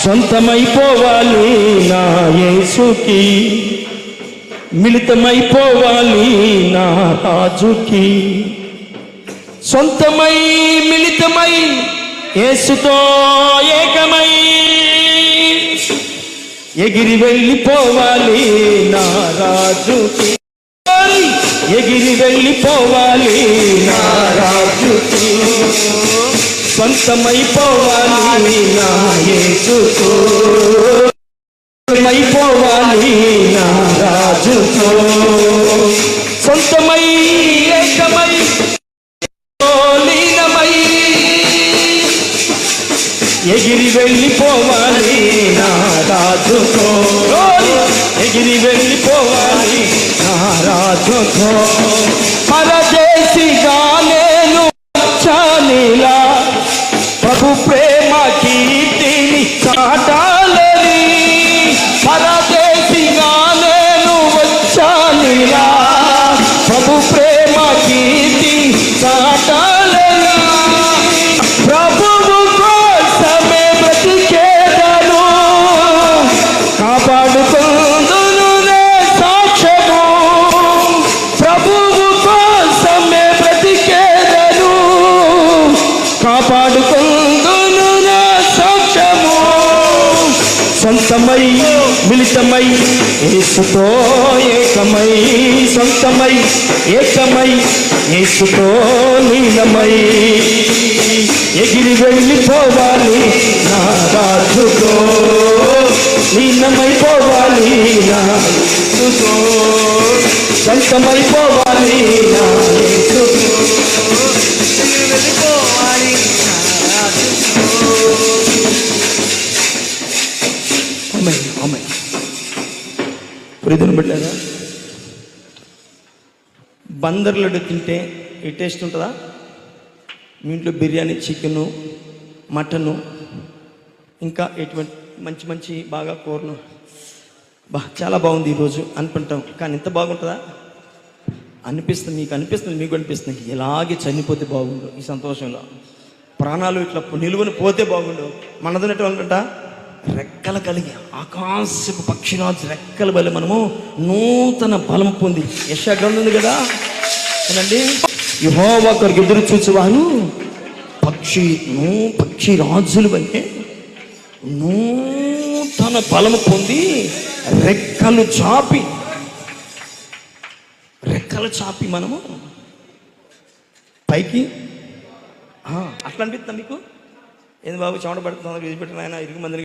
సొంతమైపోవాలి నా యేసుకి, మిళితమైపోవాలి నా రాజుకి. సొంతమై మిళితమై యేసుతో ఏకమై ఎగిరి వెళ్ళిపోవాలి నా రాజుకి, ఎగిరి వెళ్ళిపోవాలి నా రాజుకి. సొంతమైపోవాలి నా యేసుతో, అయిపోవాలి నా రాజుతో. సొంతమై ఏకమై లీనమై ఎగిరి వెళ్ళిపోవాలి నా రాజుతో, ఎగిరి వెళ్ళిపోవాలి నా రాజుతో. పరదేశిగా నేను వచ్చానిలా ప్రభు ప్రేమ కీర్తిని చాటాలని. పరదేశిగా నేను వచ్చానిలా ప్రభు ప్రేమ కీర్తి చాటాలని. ప్రభువు కోసమే బ్రతికేదను, కాపాడుకుందును నే సాక్ష్యము. ప్రభువు కోసమే బ్రతికేదను, కాపాడుకుందును నే సాక్ష్యము. సొంతమై మిళితమై యేసుతో ఏకమై, సొంతమై ఏకమై యేసుతో లీనమై ఎగిరి వెళ్ళిపోవాలి నా రాజుతో, లీనమైపోవాలి నా యేసుతో. సొంతమైపోవాలి నా యేసుతో, వెళ్ళిపోవాలి నా రాజుతో. ప్రియమైన బిడ్డలారా, బందర్ లడ్డు తింటే ఈ టేస్ట్ ఉంటుందా? మీ ఇంట్లో బిర్యానీ, చికెను, మటను, ఇంకా ఎటువంటి మంచి మంచి బాగా కూరలు చాలా బాగుంది ఈరోజు అనుకుంటాం. కానీ ఇంత బాగుంటుందా? అనిపిస్తుంది, మీకు అనిపిస్తుంది, మీకు అనిపిస్తుంది ఇలాగే చనిపోతే బాగుండు. ఈ సంతోషంలో ప్రాణాలు ఇట్లా నిలువని పోతే బాగుండు. మనదన్నట్టు అనుకుంటా రెక్కలు కలిగి ఆకాశపు పక్షిరాజు రెక్కల బలి మనము నూతన బలం పొంది. యెషయా గ్రంథం ఉంది కదా అనండి, యెహోవా కొరకు ఎదురు చూచువారు పక్షి రాజులు అంటే నూతన బలము పొంది రెక్కలు చాపి మనము పైకి. అట్లా అనిపిస్తుందా మీకు? ఏంది బాబు చెమట పడుతుంది, విడిచిపెట్టిన ఆయన ఇరుగు మందిని